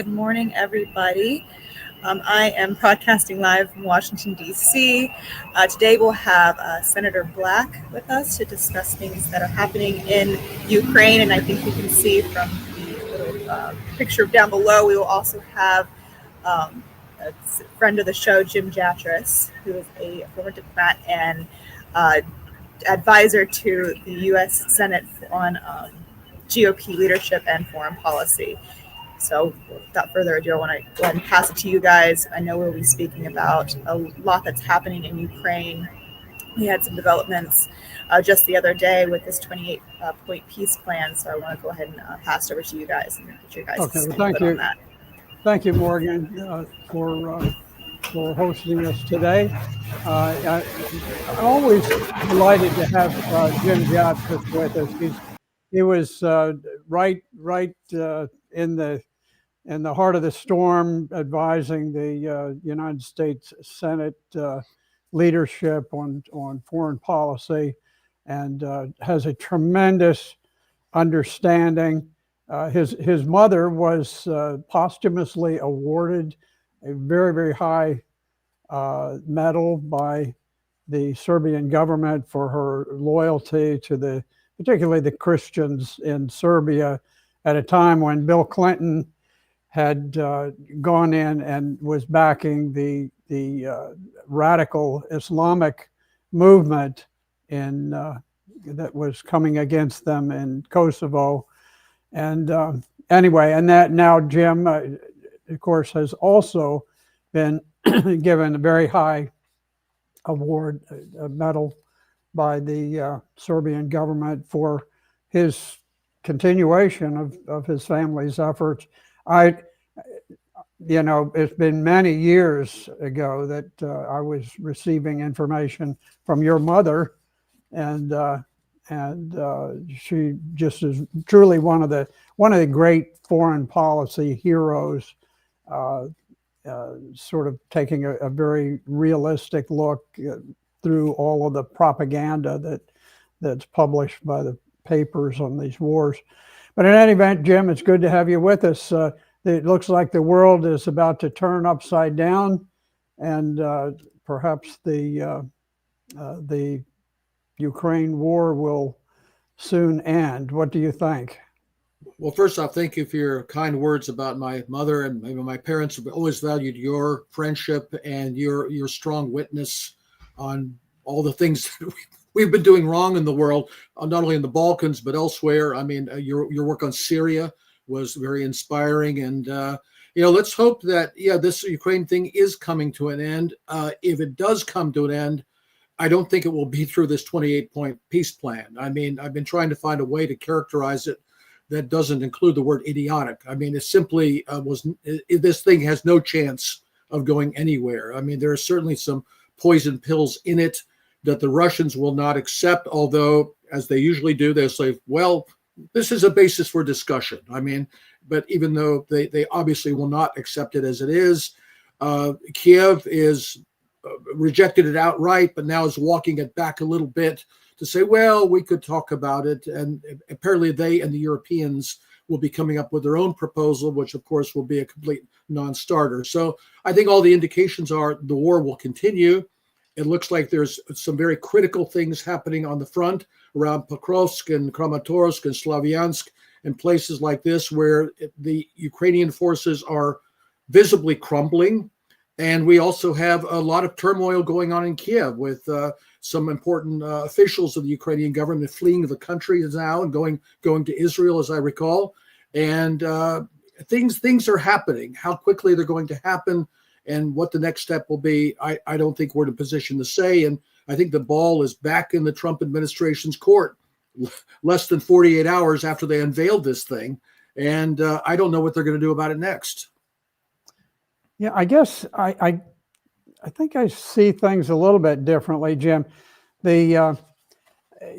Good morning, everybody. I am broadcasting live from Washington, D.C. Today we'll have Senator Black with us to discuss things that are happening in Ukraine. And I think you can see from the little picture down below, we will also have a friend of the show, Jim Jatras, who is a former diplomat and advisor to the U.S. Senate on GOP leadership and foreign policy. So without further ado, I want to go ahead and pass it to you guys. I know we'll be speaking about a lot that's happening in Ukraine. We had some developments just the other day with this 28-point peace plan. So I want to go ahead and pass it over to you guys and get your guys' input on that. Thank you, Morgan, for hosting us today. I'm always delighted to have Jim Jatras with us. He was right in the heart of the storm, advising the United States Senate leadership on foreign policy, and has a tremendous understanding. His mother was posthumously awarded a very, very high medal by the Serbian government for her loyalty to particularly the Christians in Serbia at a time when Bill Clinton had gone in and was backing the radical Islamic movement that was coming against them in Kosovo. And anyway, and that now Jim, of course, has also been given a very high award, a medal by the Serbian government for his continuation of his family's efforts. It's been many years ago that I was receiving information from your mother, and she just is truly one of the great foreign policy heroes, sort of taking a very realistic look through all of the propaganda that's published by the papers on these wars. But in any event, Jim, it's good to have you with us. It looks like the world is about to turn upside down, and perhaps the Ukraine war will soon end. What do you think? Well, first off, thank you for your kind words about my mother, and maybe my parents have always valued your friendship and your strong witness on all the things that we've been doing wrong in the world, not only in the Balkans, but elsewhere. I mean, your work on Syria was very inspiring. And, let's hope that, this Ukraine thing is coming to an end. If it does come to an end, I don't think it will be through this 28-point peace plan. I mean, I've been trying to find a way to characterize it that doesn't include the word idiotic. I mean, it simply this thing has no chance of going anywhere. I mean, there are certainly some poison pills in it that the Russians will not accept, although, as they usually do, they'll say, well, this is a basis for discussion. I mean, but even though they obviously will not accept it as it is, Kiev is rejected it outright, but now is walking it back a little bit to say, well, we could talk about it. And apparently they and the Europeans will be coming up with their own proposal, which of course will be a complete non-starter. So I think all the indications are the war will continue. It looks like there's some very critical things happening on the front around Pokrovsk and Kramatorsk and Slavyansk and places like this where the Ukrainian forces are visibly crumbling. And we also have a lot of turmoil going on in Kiev with some important officials of the Ukrainian government fleeing the country now and going to Israel, as I recall. And things are happening. How quickly they're going to happen and what the next step will be, I don't think we're in a position to say. And I think the ball is back in the Trump administration's court less than 48 hours after they unveiled this thing. And I don't know what they're going to do about it next. Yeah, I guess I think I see things a little bit differently, Jim. We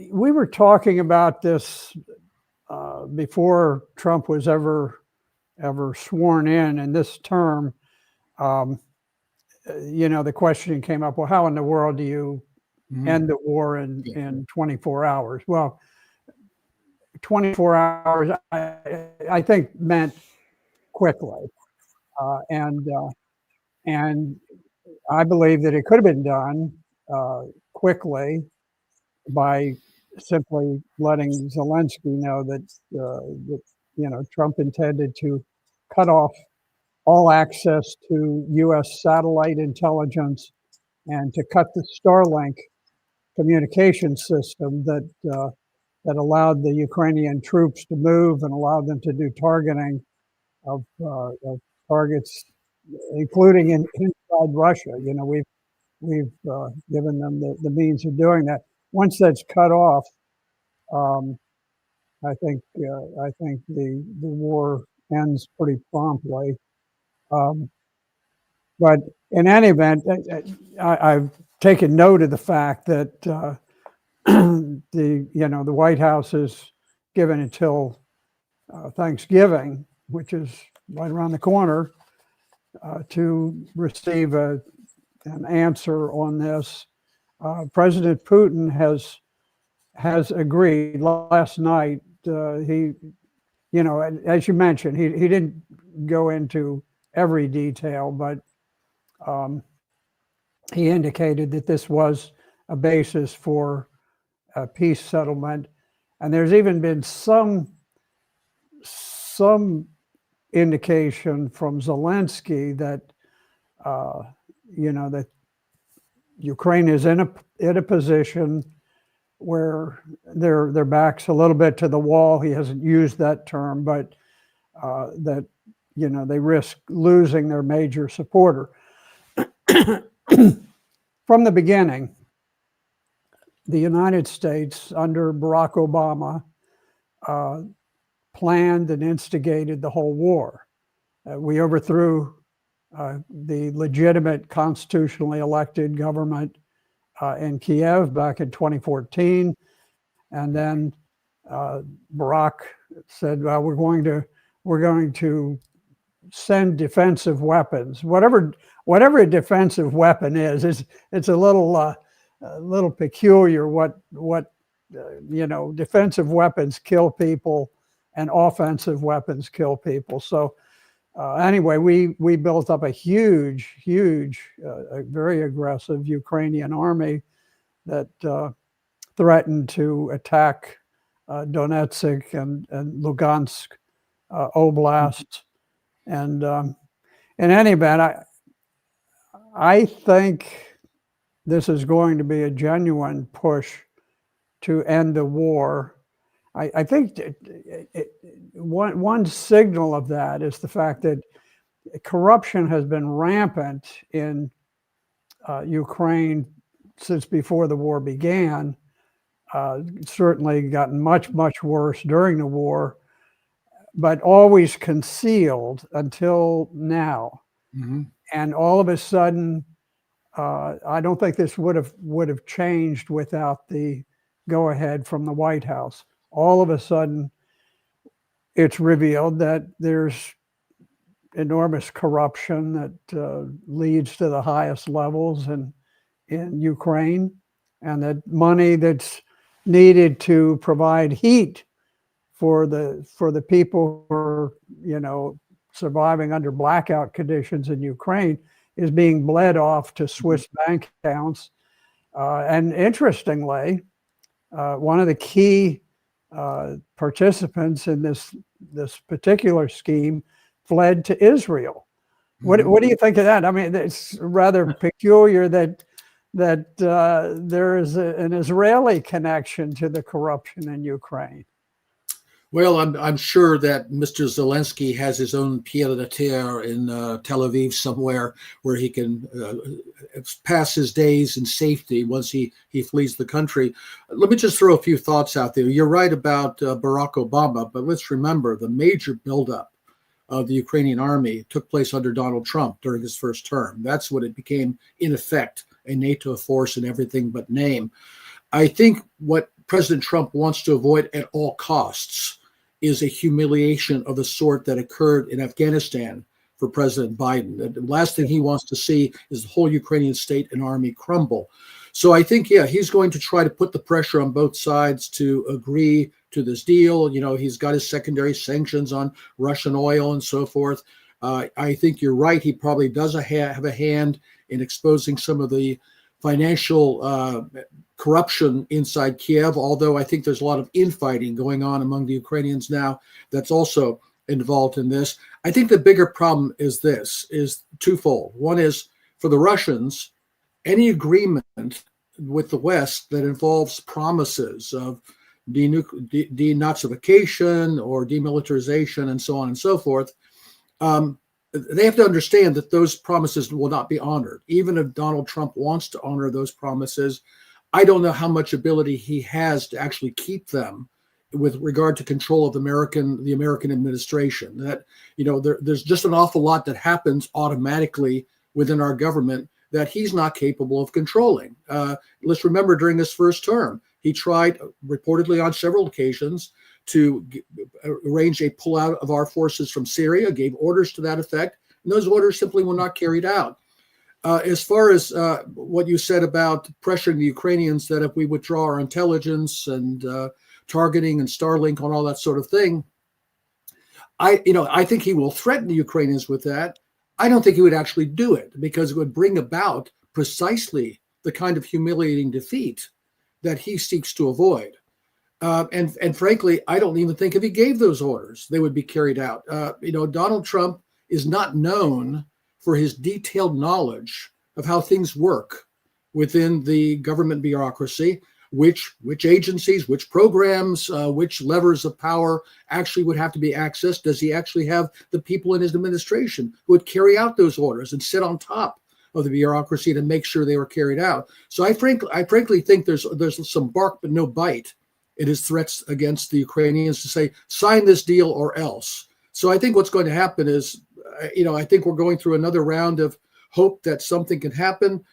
were talking about this before Trump was ever sworn in this term. The question came up, well, how in the world do you end the war in 24 hours? Well, 24 hours, I think meant quickly. and I believe that it could have been done quickly by simply letting Zelensky know that Trump intended to cut off all access to U.S. satellite intelligence and to cut the Starlink communication system that allowed the Ukrainian troops to move and allowed them to do targeting of targets, including inside Russia. We've given them the means of doing that. Once that's cut off, I think the war ends pretty promptly. But in any event, I've taken note of the fact that the White House is given until Thanksgiving, which is right around the corner, to receive an answer on this. President Putin has agreed last night. He, as you mentioned, he didn't go into every detail, but he indicated that this was a basis for a peace settlement. And there's even been some indication from Zelensky that that Ukraine is in a position where their back's a little bit to the wall. He hasn't used that term, but that they risk losing their major supporter. From the beginning, the United States under Barack Obama planned and instigated the whole war. We overthrew the legitimate, constitutionally elected government in Kiev back in 2014, and then Barack said, "Well, we're going to send defensive weapons. Whatever a defensive weapon is, it's a little peculiar. What defensive weapons kill people, and offensive weapons kill people. So anyway, we built up a huge, very aggressive Ukrainian army that threatened to attack Donetsk and Lugansk oblasts. And in any event, I think this is going to be a genuine push to end the war. I think one signal of that is the fact that corruption has been rampant in Ukraine since before the war began. Certainly gotten much worse during the war, but always concealed until now. Mm-hmm. And all of a sudden, I don't think this would have changed without the go-ahead from the White House. All of a sudden, it's revealed that there's enormous corruption that leads to the highest levels in Ukraine, and that money that's needed to provide heat for the people who are surviving under blackout conditions in Ukraine is being bled off to Swiss bank accounts. And interestingly, one of the key participants in this particular scheme fled to Israel. Mm-hmm. What do you think of that? I mean, it's rather peculiar that there is an Israeli connection to the corruption in Ukraine. Well, I'm sure that Mr. Zelensky has his own pied-à-terre in Tel Aviv somewhere where he can pass his days in safety once he flees the country. Let me just throw a few thoughts out there. You're right about Barack Obama, but let's remember the major buildup of the Ukrainian army took place under Donald Trump during his first term. That's when it became, in effect, a NATO force in everything but name. I think what President Trump wants to avoid at all costs is a humiliation of the sort that occurred in Afghanistan for President Biden. The last thing he wants to see is the whole Ukrainian state and army crumble. So I think, he's going to try to put the pressure on both sides to agree to this deal. He's got his secondary sanctions on Russian oil and so forth. I think you're right. He probably does have a hand in exposing some of the financial corruption inside Kiev, although I think there's a lot of infighting going on among the Ukrainians now that's also involved in this. I think the bigger problem is twofold. One is for the Russians, any agreement with the West that involves promises of denazification or demilitarization and so on and so forth, they have to understand that those promises will not be honored. Even if Donald Trump wants to honor those promises, I don't know how much ability he has to actually keep them with regard to control of the American administration. That, there's just an awful lot that happens automatically within our government that he's not capable of controlling. Let's remember, during his first term, he tried reportedly on several occasions to arrange a pullout of our forces from Syria, gave orders to that effect, and those orders simply were not carried out. As far as what you said about pressuring the Ukrainians that if we withdraw our intelligence and targeting and Starlink and all that sort of thing, I think he will threaten the Ukrainians with that. I don't think he would actually do it, because it would bring about precisely the kind of humiliating defeat that he seeks to avoid. And frankly, I don't even think if he gave those orders, they would be carried out. Donald Trump is not known for his detailed knowledge of how things work within the government bureaucracy, which agencies, which programs, which levers of power actually would have to be accessed. Does he actually have the people in his administration who would carry out those orders and sit on top of the bureaucracy to make sure they were carried out? So I frankly think there's some bark but no bite in his threats against the Ukrainians to say, sign this deal or else. So I think what's going to happen is, I think we're going through another round of hope that something can happen.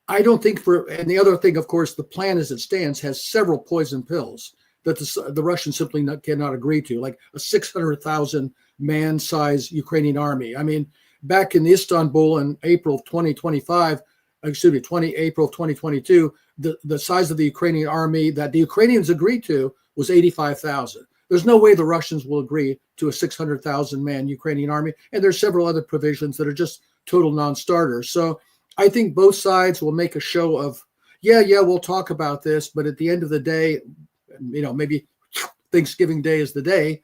I don't think and the other thing, of course, the plan as it stands has several poison pills that the Russians simply cannot agree to, like a 600,000 man-sized Ukrainian army. I mean, back in Istanbul in April of 2022, the size of the Ukrainian army that the Ukrainians agreed to was 85,000. There's no way the Russians will agree to a 600,000 man Ukrainian army. And there's several other provisions that are just total non-starters. So I think both sides will make a show of, we'll talk about this, but at the end of the day, maybe Thanksgiving Day is the day,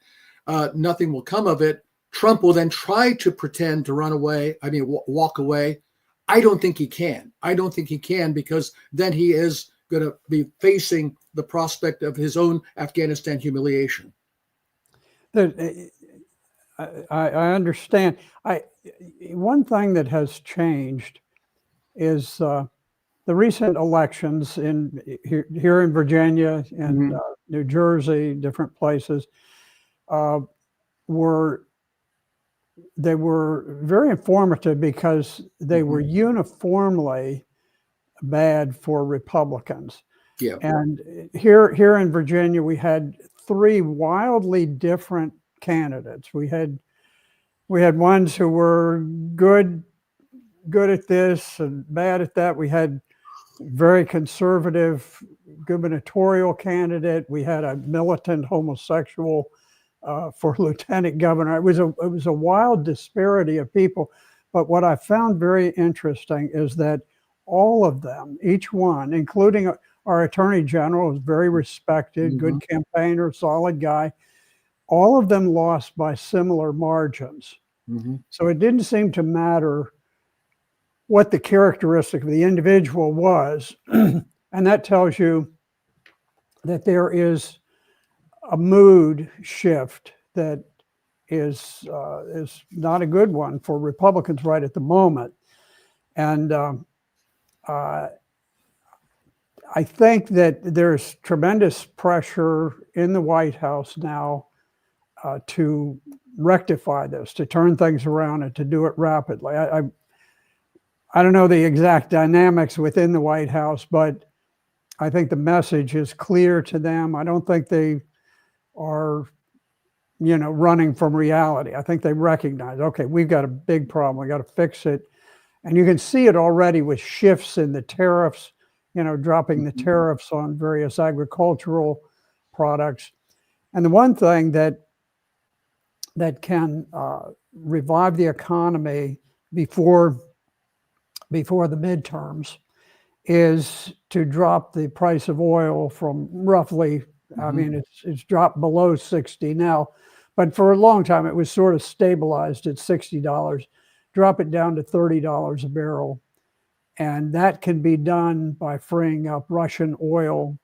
nothing will come of it. Trump will then try to pretend to run away, walk away. I don't think he can. Because then he is going to be facing the prospect of his own Afghanistan humiliation. I understand. One thing that has changed is the recent elections here in Virginia and New Jersey, different places, were very informative because they were uniformly bad for Republicans. Yeah. And here in Virginia, we had three wildly different candidates. We had ones who were good at this and bad at that. We had very conservative gubernatorial candidate. We had a militant homosexual for lieutenant governor. It was a wild disparity of people. But what I found very interesting is that all of them, each one, including our attorney general, was very respected, good campaigner, solid guy. All of them lost by similar margins. So it didn't seem to matter what the characteristic of the individual was. And that tells you that there is a mood shift that is not a good one for Republicans right at the moment. And I think that there's tremendous pressure in the White House now to rectify this, to turn things around and to do it rapidly. I don't know the exact dynamics within the White House, but I think the message is clear to them. I don't think they are, running from reality. I think they recognize, okay, we've got a big problem. We got to fix it. And you can see it already with shifts in the tariffs, dropping the tariffs on various agricultural products. And the one thing that can revive the economy before the midterms is to drop the price of oil from roughly, I mean, it's dropped below 60 now, but for a long time it was sort of stabilized at $60. Drop it down to $30 a barrel. And that can be done by freeing up Russian oil,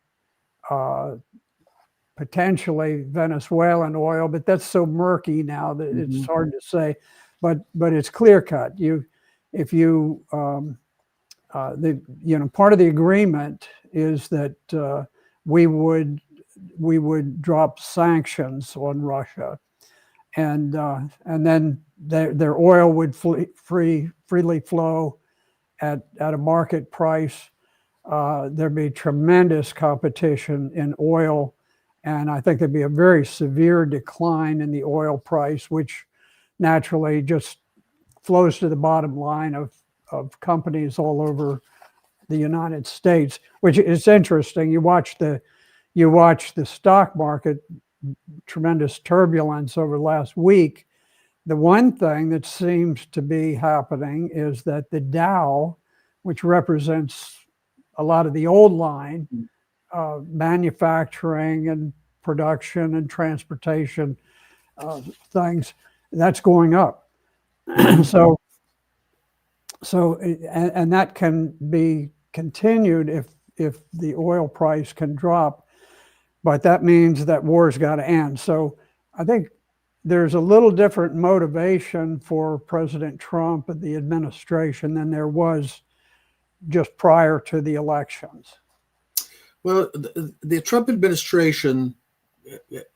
potentially Venezuelan oil, but that's so murky now that it's hard to say. But it's clear cut. If you part of the agreement is that we would drop sanctions on Russia, and then their oil would freely flow at a market price. There'd be tremendous competition in oil, and I think there'd be a very severe decline in the oil price, which naturally just flows to the bottom line of companies all over the United States, which is interesting. You watch the stock market, tremendous turbulence over the last week. The one thing that seems to be happening is that the Dow, which represents a lot of the old line, manufacturing and production and transportation things, that's going up. So that can be continued if the oil price can drop, but that means that war's got to end. So I think there's a little different motivation for President Trump and the administration than there was just prior to the elections. Well, the Trump administration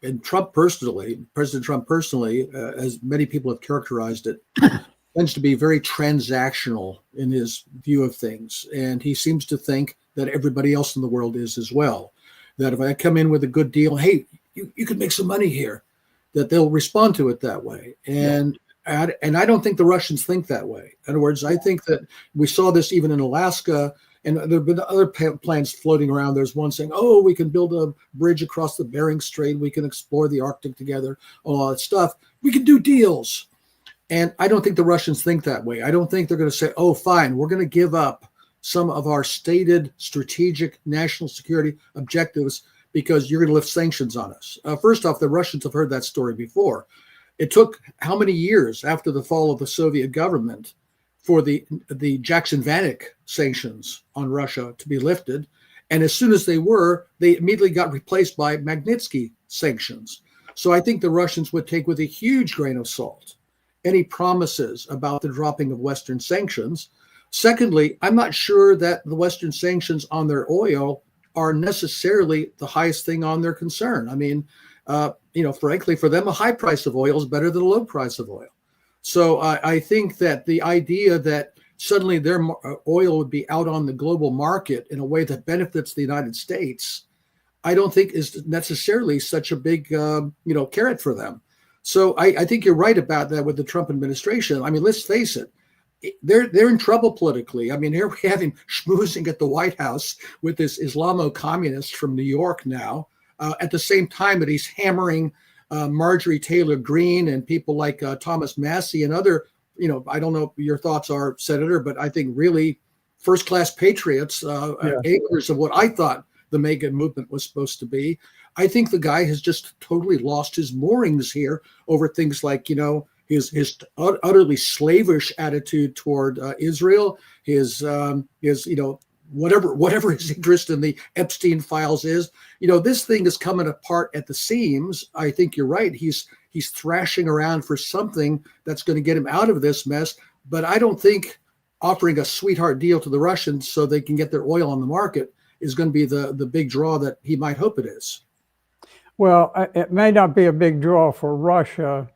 and President Trump personally, as many people have characterized it, tends to be very transactional in his view of things. And he seems to think that everybody else in the world is as well. That if I come in with a good deal, hey, you could make some money here, that they'll respond to it that way. And I don't think the Russians think that way. In other words, I think that we saw this even in Alaska, and there have been other plans floating around. There's one saying, oh, we can build a bridge across the Bering Strait. We can explore the Arctic together, all that stuff. We can do deals. And I don't think the Russians think that way. I don't think they're going to say, oh, fine, we're going to give up some of our stated strategic national security objectives because you're going to lift sanctions on us. First off, the Russians have heard that story before. It took how many years after the fall of the Soviet government for the Jackson-Vanik sanctions on Russia to be lifted? And as soon as they were, they immediately got replaced by Magnitsky sanctions. So I think the Russians would take with a huge grain of salt any promises about the dropping of Western sanctions. Secondly, I'm not sure that the Western sanctions on their oil are necessarily the highest thing on their concern. I mean, frankly, for them, a high price of oil is better than a low price of oil. So I think that the idea that suddenly their oil would be out on the global market in a way that benefits the United States, I don't think is necessarily such a big, carrot for them. So I think you're right about that with the Trump administration. I mean, let's face it, they're in trouble politically. I mean, here we have him schmoozing at the White House with this Islamo-communist from New York now, at the same time that he's hammering Marjorie Taylor Greene and people like Thomas Massie and other, I don't know what your thoughts are, Senator, but I think really first-class patriots, anchors of what I thought the MAGA movement was supposed to be. I think the guy has just totally lost his moorings here over things like, his utterly slavish attitude toward Israel, his whatever his interest in the Epstein files is. This thing is coming apart at the seams. I think you're right. He's thrashing around for something that's going to get him out of this mess. But I don't think offering a sweetheart deal to the Russians so they can get their oil on the market is going to be the big draw that he might hope it is. Well, it may not be a big draw for Russia,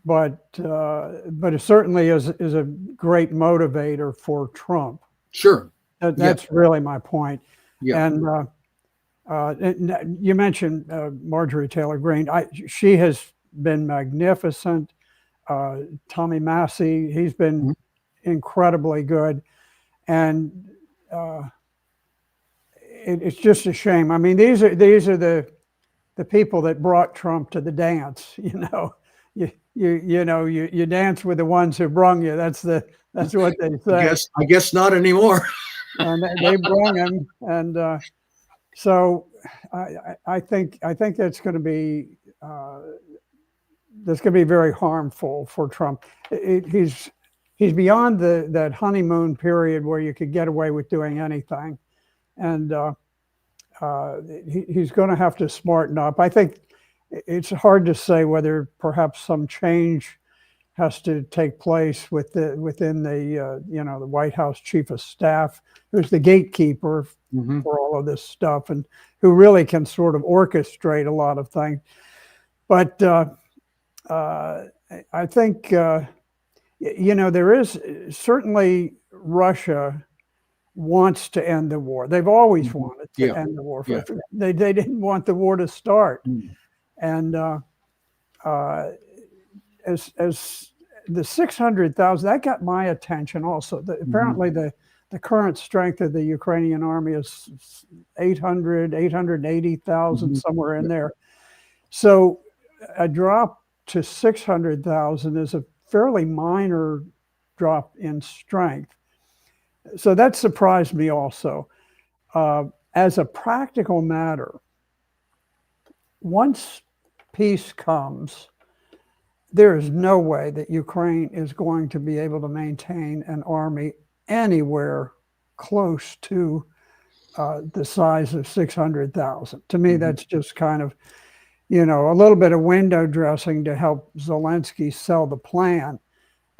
but it certainly is a great motivator for Trump. Sure. That's really my point. Yeah. And you mentioned Marjorie Taylor Greene. She has been magnificent. Tommy Massey, he's been incredibly good. And it's just a shame. I mean, these are the people that brought Trump to the dance. you dance with the ones who brung you. That's what they say. I guess not anymore. And they brung him, and so I think that's going to be very harmful for Trump. He's beyond that honeymoon period where you could get away with doing anything, and he's going to have to smarten up. I think it's hard to say whether perhaps some change has to take place within the the White House chief of staff, who's the gatekeeper for all of this stuff, and who really can sort of orchestrate a lot of things. But I think there is certainly Russia wants to end the war. They've always wanted to end the war. They didn't want the war to start. And as the 600,000, that got my attention also. Apparently the current strength of the Ukrainian army is 880,000, somewhere in there. So a drop to 600,000 is a fairly minor drop in strength. So that surprised me also. As a practical matter, once peace comes, there is no way that Ukraine is going to be able to maintain an army anywhere close to the size of 600,000. To me, that's just kind of, a little bit of window dressing to help Zelensky sell the plan.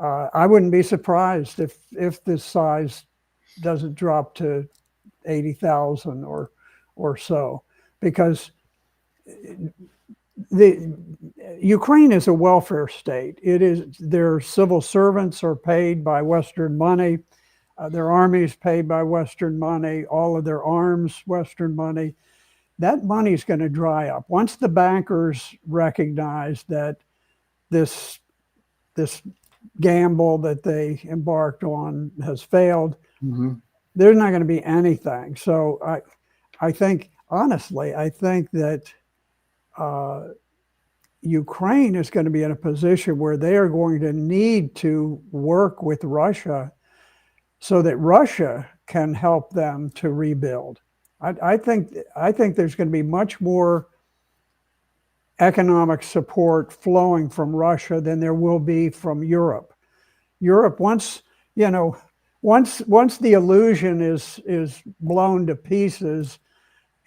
I wouldn't be surprised if this size doesn't drop to 80,000 or so, because the Ukraine is a welfare state. It is, their civil servants are paid by Western money. Their army is paid by Western money. All of their arms, Western money. That money is going to dry up once the bankers recognize that this gamble that they embarked on has failed. There's not going to be anything. So I think, honestly, that Ukraine is going to be in a position where they are going to need to work with Russia so that Russia can help them to rebuild. I think there's going to be much more economic support flowing from Russia than there will be from Europe. Europe, once the illusion is blown to pieces,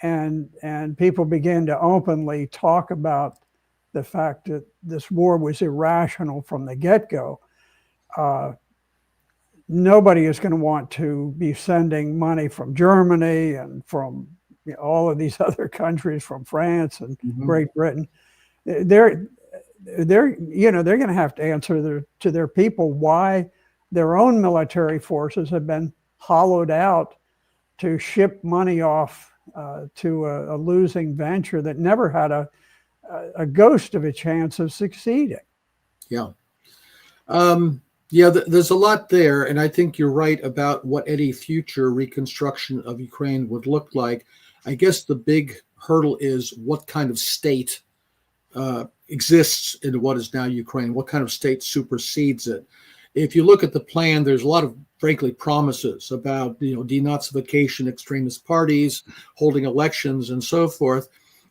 and people begin to openly talk about the fact that this war was irrational from the get-go, nobody is going to want to be sending money from Germany and from all of these other countries, from France and Great Britain. They're going to have to answer to their people why their own military forces have been hollowed out to ship money off to a losing venture that never had a ghost of a chance of succeeding. There's a lot there, and I think you're right about what any future reconstruction of Ukraine would look like. I guess the big hurdle is what kind of state exists in what is now Ukraine. What kind of state supersedes it? If you look at the plan, there's a lot of, frankly, promises about denazification, extremist parties, holding elections, and so forth.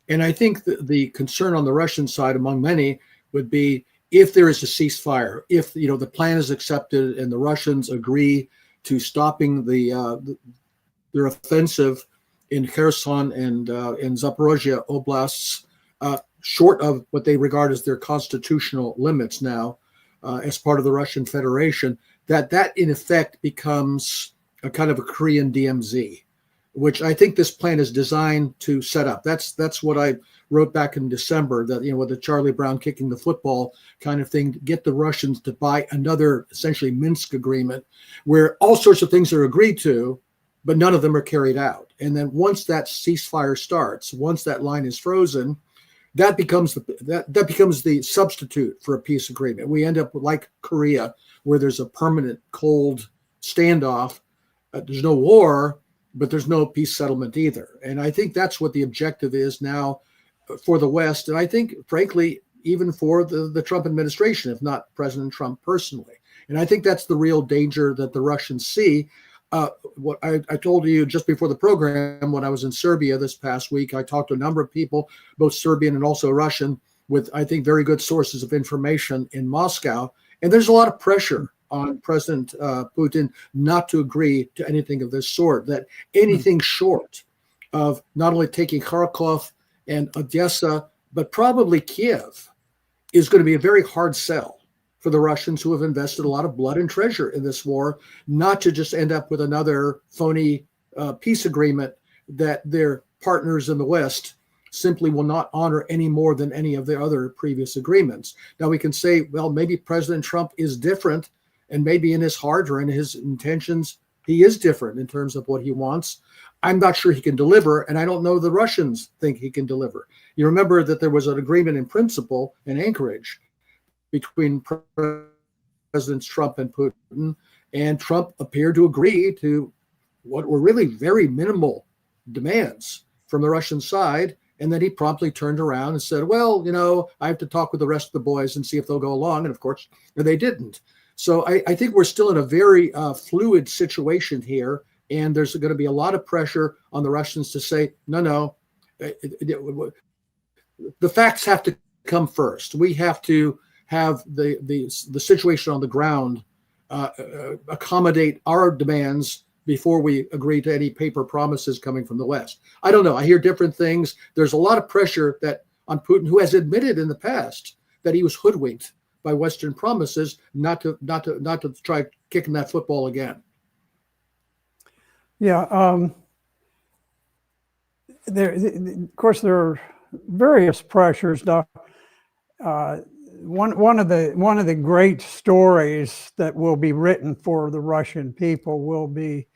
And I think the concern on the Russian side, among many, would be if there is a ceasefire, if the plan is accepted and the Russians agree to stopping their offensive in Kherson and in Zaporozhye oblasts, short of what they regard as their constitutional limits now, as part of the Russian Federation, that in effect becomes a kind of a Korean DMZ, which I think this plan is designed to set up. That's what I wrote back in December, that with the Charlie Brown kicking the football kind of thing, to get the Russians to buy another essentially Minsk agreement where all sorts of things are agreed to, but none of them are carried out. And then once that ceasefire starts, once that line is frozen, that becomes the substitute for a peace agreement. We end up like Korea, where there's a permanent cold standoff. There's no war, but there's no peace settlement either. And I think that's what the objective is now for the West. And I think, frankly, even for the Trump administration, if not President Trump personally. And I think that's the real danger that the Russians see. What I told you just before the program, when I was in Serbia this past week, I talked to a number of people, both Serbian and also Russian, with, I think, very good sources of information in Moscow. And there's a lot of pressure on President Putin not to agree to anything of this sort, that anything short of not only taking Kharkov and Odessa, but probably Kiev, is going to be a very hard sell for the Russians, who have invested a lot of blood and treasure in this war, not to just end up with another phony peace agreement that their partners in the West simply will not honor any more than any of the other previous agreements. Now we can say, well, maybe President Trump is different, and maybe in his heart or in his intentions, he is different in terms of what he wants. I'm not sure he can deliver, and I don't know the Russians think he can deliver. You remember that there was an agreement in principle in Anchorage between Presidents Trump and Putin, and Trump appeared to agree to what were really very minimal demands from the Russian side. And then he promptly turned around and said, well, I have to talk with the rest of the boys and see if they'll go along. And of course, they didn't. So I think we're still in a very fluid situation here. And there's going to be a lot of pressure on the Russians to say, no, the facts have to come first. We have to have the situation on the ground accommodate our demands before we agree to any paper promises coming from the West. I don't know. I hear different things. There's a lot of pressure that on Putin, who has admitted in the past that he was hoodwinked by Western promises, not to try kicking that football again. Yeah. Of course, there are various pressures. One of the great stories that will be written for the Russian people will be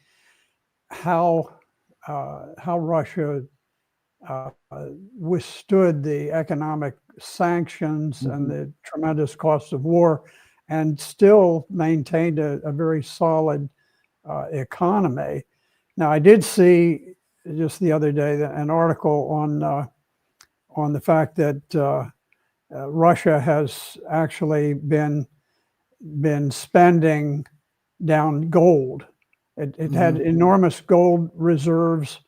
how Russia withstood the economic sanctions and the tremendous cost of war, and still maintained a very solid economy. Now, I did see just the other day an article on the fact that Russia has actually been spending down gold. It had enormous gold reserves,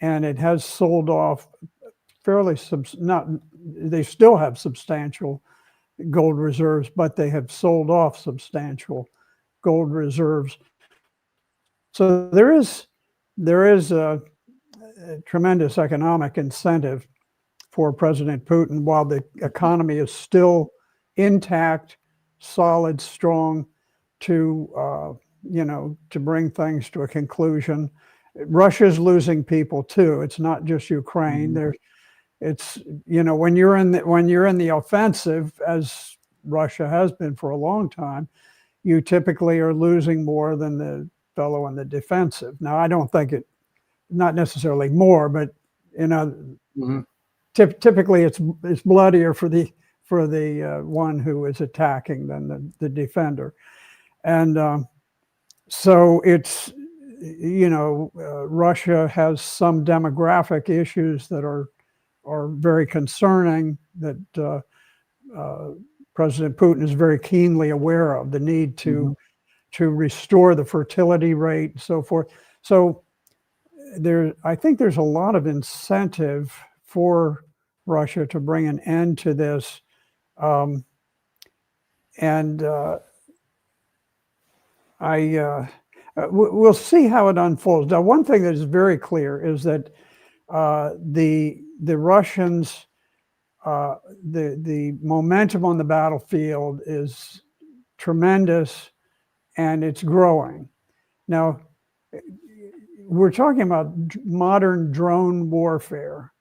and it has sold off they still have substantial gold reserves, but they have sold off substantial gold reserves. So there is a tremendous economic incentive for President Putin, while the economy is still intact, solid, strong, to bring things to a conclusion. Russia's losing people too. It's not just Ukraine. When you're in the offensive, as Russia has been for a long time, you typically are losing more than the fellow in the defensive. Now, I don't think not necessarily more, but typically it's bloodier for the one who is attacking than the defender. And so it's, Russia has some demographic issues that are very concerning, that President Putin is very keenly aware of, the need to restore the fertility rate and so forth. So I think there's a lot of incentive for Russia to bring an end to this. We'll see how it unfolds. Now, one thing that is very clear is that the Russians, the momentum on the battlefield is tremendous, and it's growing. Now, we're talking about modern drone warfare.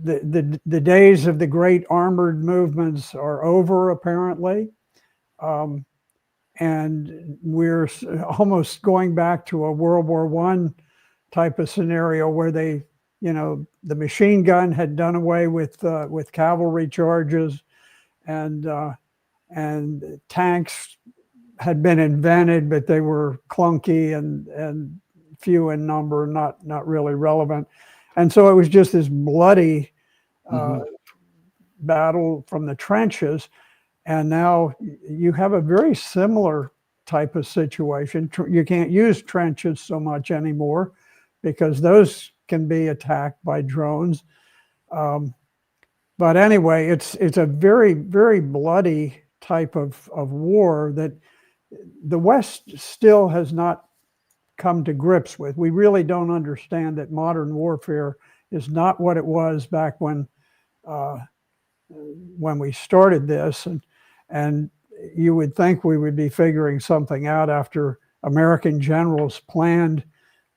The days of the great armored movements are over, apparently. And we're almost going back to a World War I type of scenario where the machine gun had done away with cavalry charges, and tanks had been invented, but they were clunky and few in number, not really relevant. And so it was just this bloody battle from the trenches. And now you have a very similar type of situation. You can't use trenches so much anymore because those can be attacked by drones. But anyway, it's a very, very bloody type of war that the West still has not come to grips with. We really don't understand that modern warfare is not what it was back when we started this, and you would think we would be figuring something out after American generals planned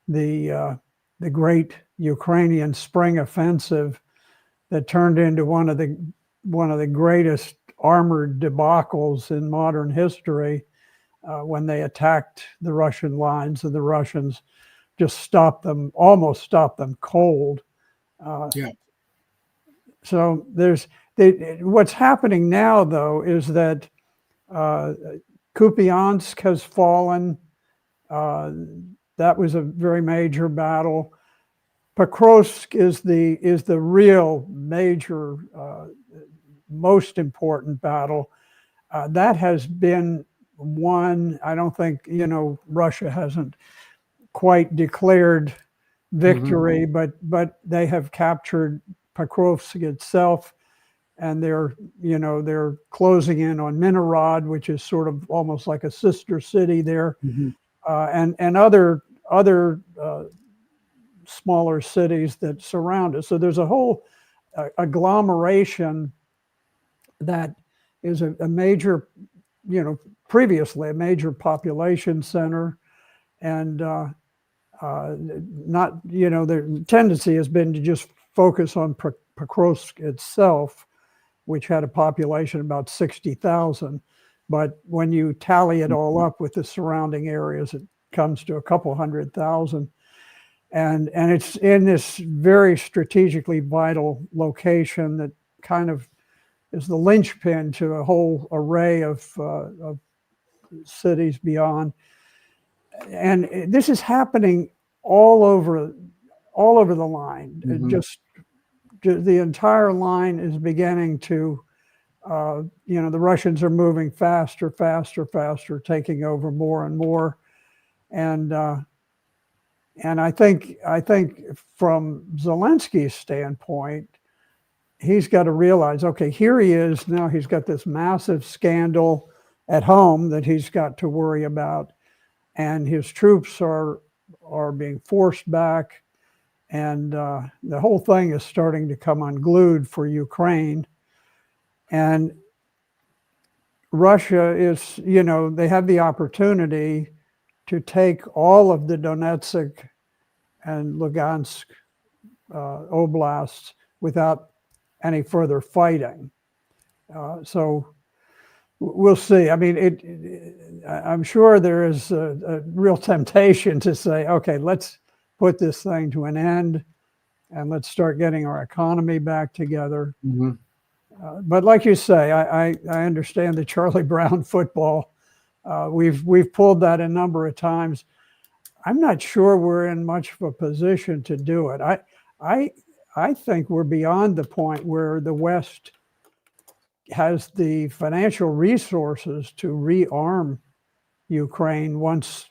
the great Ukrainian spring offensive that turned into one of the greatest armored debacles in modern history, when they attacked the Russian lines, and the Russians just almost stopped them cold. Yeah. So what's happening now, though, is that Kupiansk has fallen. That was a very major battle. Pokrovsk is the real major, most important battle. That has been won. I don't think, Russia hasn't quite declared victory, but they have captured Pokrovsk itself, and they're closing in on Minorod, which is sort of almost like a sister city there, and other smaller cities that surround it. So there's a whole agglomeration that is a major, previously a major population center, and not, the tendency has been to just focus on Pokrovsk itself, which had a population about 60,000. But when you tally it all up with the surrounding areas, it comes to a couple 100,000. And it's in this very strategically vital location that kind of is the linchpin to a whole array of cities beyond. And this is happening all over the line. Just the entire line is beginning to, the Russians are moving faster, taking over more and more. And I think from Zelensky's standpoint, he's got to realize, okay, here he is now. He's got this massive scandal at home that he's got to worry about, and his troops are being forced back, and the whole thing is starting to come unglued for Ukraine. And Russia is, they have the opportunity to take all of the Donetsk and Lugansk oblasts without any further fighting. So we'll see. I mean, I'm sure there is a real temptation to say, okay, let's put this thing to an end and let's start getting our economy back together. But like you say, I understand the Charlie Brown football. We've pulled that a number of times. I'm not sure we're in much of a position to do it. I think we're beyond the point where the West has the financial resources to rearm Ukraine once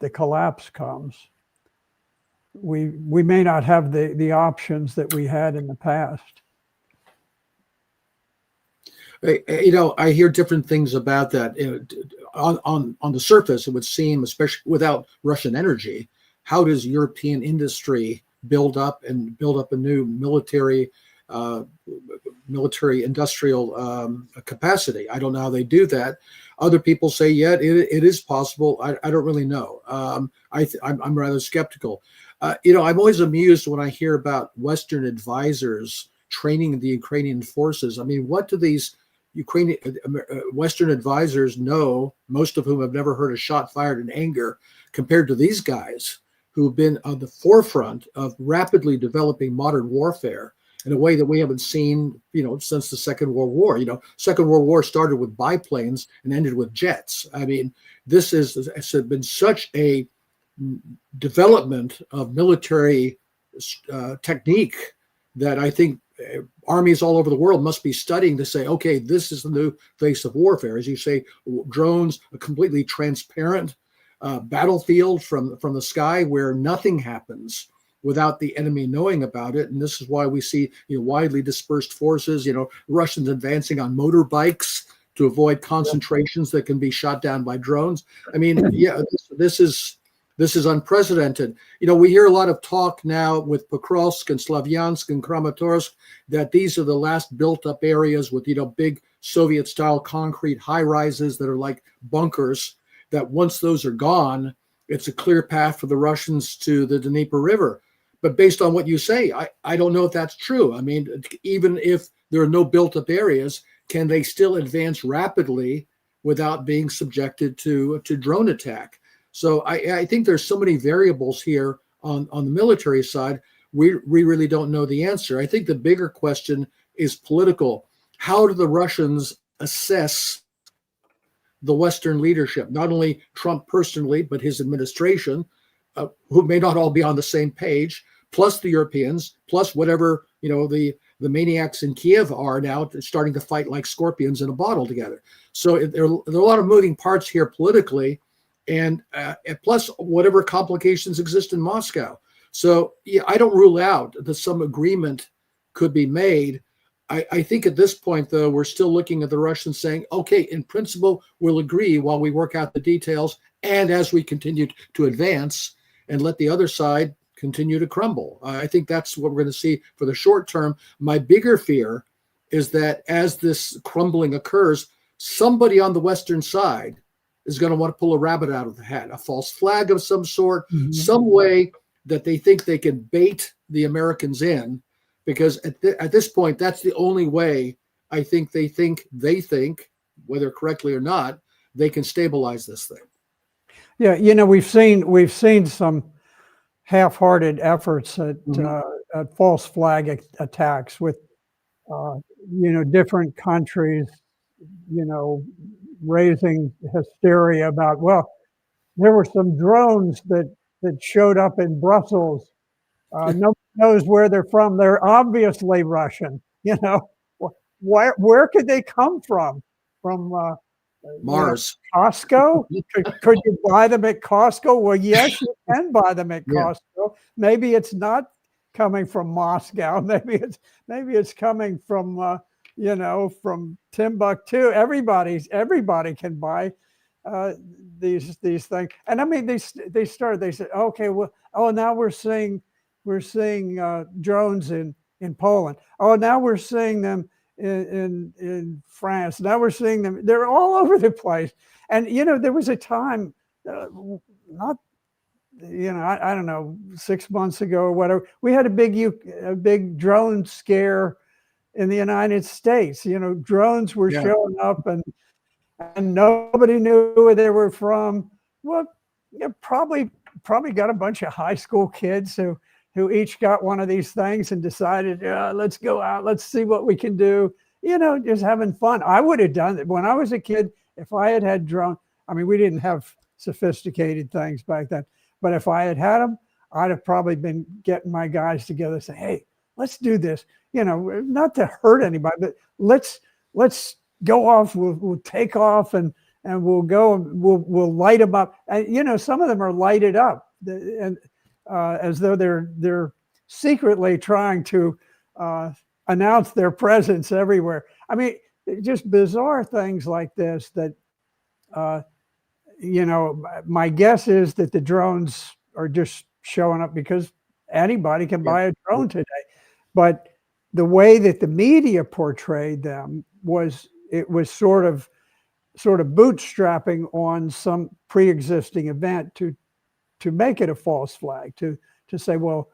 the collapse comes. We may not have the options that we had in the past. I hear different things about that. On the surface, it would seem, especially without Russian energy, how does European industry build up a new military industrial capacity? I don't know how they do that. Other people say, yeah, it is possible. I don't really know. I'm rather skeptical. I'm always amused when I hear about Western advisors training the Ukrainian forces. I mean, what do these Ukrainian Western advisors know, most of whom have never heard a shot fired in anger, compared to these guys who've been on the forefront of rapidly developing modern warfare in a way that we haven't seen, since the Second World War. Second World War started with biplanes and ended with jets. I mean, this has been such a development of military technique that I think armies all over the world must be studying to say, okay, this is the new face of warfare. As you say, drones, a completely transparent battlefield from the sky where nothing happens without the enemy knowing about it. And this is why we see widely dispersed forces, Russians advancing on motorbikes to avoid concentrations that can be shot down by drones. I mean, yeah, this is unprecedented. We hear a lot of talk now with Pokrovsk and Slavyansk and Kramatorsk that these are the last built up areas with, big Soviet style concrete high rises that are like bunkers, that once those are gone, it's a clear path for the Russians to the Dnieper River. But based on what you say, I don't know if that's true. I mean, even if there are no built up areas, can they still advance rapidly without being subjected to drone attack? So I think there's so many variables here on the military side. We really don't know the answer. I think the bigger question is political. How do the Russians assess the Western leadership, not only Trump personally, but his administration, who may not all be on the same page, plus the Europeans, plus whatever, the maniacs in Kiev are now starting to fight like scorpions in a bottle together. So there are a lot of moving parts here politically, and plus whatever complications exist in Moscow. So yeah, I don't rule out that some agreement could be made. I think at this point, though, we're still looking at the Russians saying, okay, in principle, we'll agree while we work out the details and as we continue to advance, and let the other side continue to crumble. I think that's what we're going to see for the short term. My bigger fear is that as this crumbling occurs, somebody on the Western side is going to want to pull a rabbit out of the hat, a false flag of some sort, some way that they think they can bait the Americans in. Because at this point, that's the only way I think they think, whether correctly or not, they can stabilize this thing. Yeah, we've seen some half-hearted efforts at false flag attacks with different countries, raising hysteria about, well, there were some drones that showed up in Brussels. Nobody knows where they're from. They're obviously Russian. Where could they come from? From Mars. Costco? Could you buy them at Costco? Well, yes, you can buy them at Costco. Maybe it's not coming from Moscow. Maybe it's coming from from Timbuktu. Everybody can buy these things. And I mean, they said, okay, well, now we're seeing drones in Poland. Oh, now we're seeing them in France. Now we're seeing them. They're all over the place. And there was a time, I don't know, 6 months ago or whatever, we had a big drone scare in the United States. Drones were showing up, and nobody knew where they were from. Well, probably got a bunch of high school kids who each got one of these things and decided, let's go out, let's see what we can do, just having fun. I would have done it when I was a kid. If I had drone, I mean, we didn't have sophisticated things back then, but if I had them, I'd have probably been getting my guys together and say, hey, let's do this, not to hurt anybody, but let's go off. We'll take off and we'll go and we'll light them up. And, some of them are lighted up and as though they're secretly trying to announce their presence everywhere. I mean, just bizarre things like this that, my guess is that the drones are just showing up because anybody can buy a drone today. But the way that the media portrayed them was sort of bootstrapping on some pre-existing event to make it a false flag, to say, well,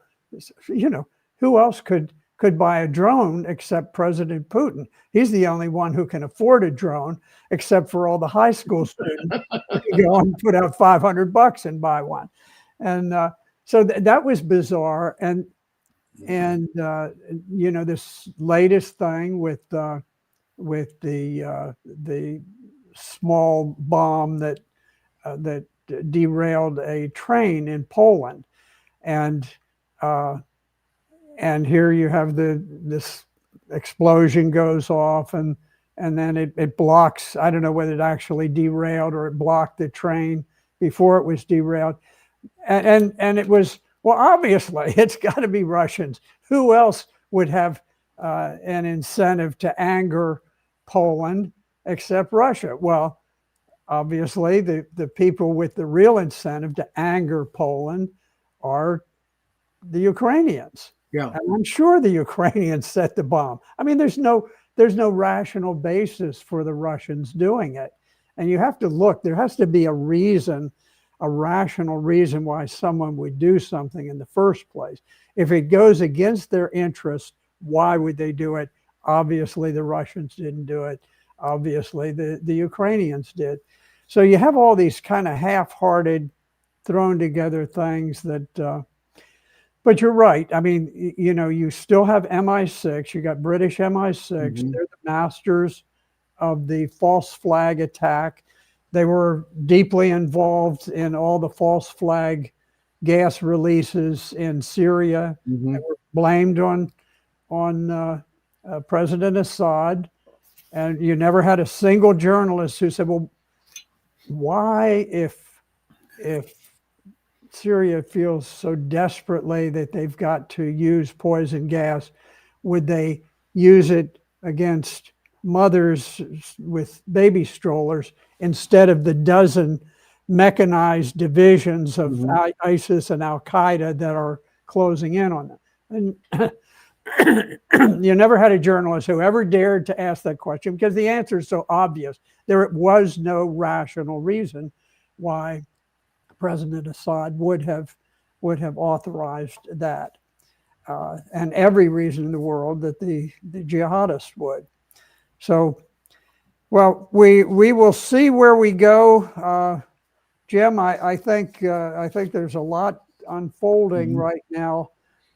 who else could buy a drone except President Putin? He's the only one who can afford a drone, except for all the high school students who go and put out $500 and buy one. And so that was bizarre. And this latest thing with the small bomb that derailed a train in Poland, and here you have this explosion goes off, and then it blocks. I don't know whether it actually derailed or it blocked the train before it was derailed. And it was, well, obviously it's got to be Russians. Who else would have an incentive to anger Poland except Russia? Well, obviously the people with the real incentive to anger Poland are the Ukrainians. Yeah. And I'm sure the Ukrainians set the bomb. I mean, there's no rational basis for the Russians doing it. And you have to look, there has to be a reason, a rational reason why someone would do something in the first place. If it goes against their interest, why would they do it? Obviously, the Russians didn't do it. Obviously, the Ukrainians did. So you have all these kind of half-hearted, thrown together things that, but you're right. I mean, you know, you still have MI6, you got British MI6, they're the masters of the false flag attack. They were deeply involved in all the false flag gas releases in Syria. They were blamed on President Assad. And you never had a single journalist who said, well, why, if Syria feels so desperately that they've got to use poison gas, would they use it against mothers with baby strollers instead of the dozen mechanized divisions of ISIS and Al Qaeda that are closing in on them? And you never had a journalist who ever dared to ask that question because the answer is so obvious. There was no rational reason why President Assad would have authorized that, and every reason in the world that the jihadists would. So, well, we will see where we go, Jim. I think there's a lot unfolding right now.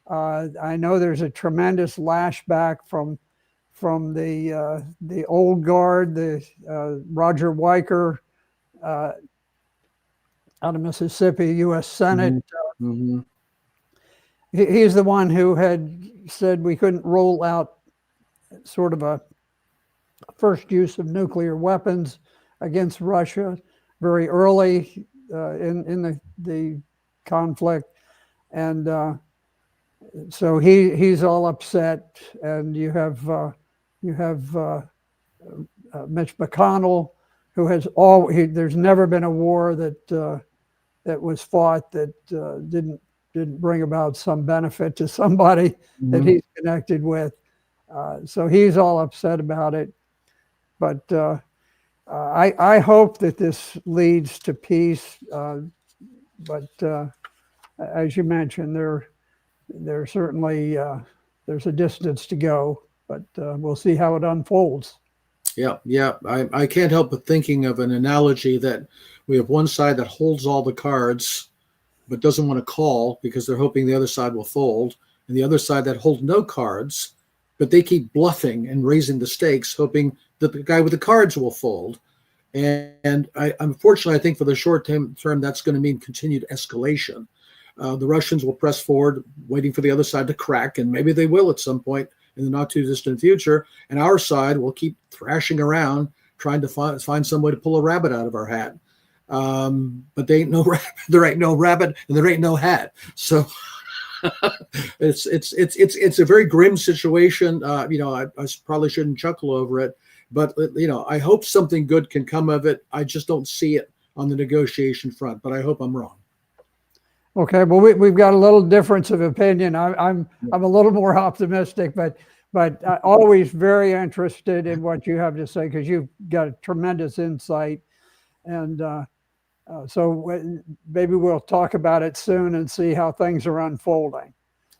I know there's a tremendous lashback from the old guard, the Roger Weicker out of Mississippi, U.S. Senate. He's the one who had said we couldn't roll out sort of a first use of nuclear weapons against Russia very early in the conflict, and so he's all upset. And you have Mitch McConnell, who has there's never been a war that was fought that didn't bring about some benefit to somebody that he's connected with. So he's all upset about it. But I hope that this leads to peace. But as you mentioned, there certainly there's a distance to go. But we'll see how it unfolds. Yeah. I can't help but thinking of an analogy that we have one side that holds all the cards but doesn't want to call because they're hoping the other side will fold, and the other side that holds no cards, but they keep bluffing and raising the stakes, hoping that the guy with the cards will fold. And unfortunately, I think for the short term, that's going to mean continued escalation. The Russians will press forward, waiting for the other side to crack, and maybe they will at some point in the not too distant future. And our side will keep thrashing around, trying to find some way to pull a rabbit out of our hat. But there ain't no rabbit, and there ain't no hat. So it's a very grim situation. I probably shouldn't chuckle over it, but I hope something good can come of it. I just don't see it on the negotiation front, but I hope I'm wrong. Okay, well, we've got a little difference of opinion. I'm a little more optimistic, but always very interested in what you have to say because you've got a tremendous insight, and so maybe we'll talk about it soon and see how things are unfolding.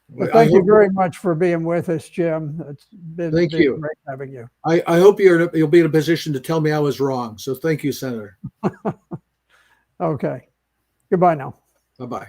But thank you very much for being with us, Jim. It's been great having you. I hope you'll be in a position to tell me I was wrong. So thank you, Senator. Okay. Goodbye now. Bye-bye.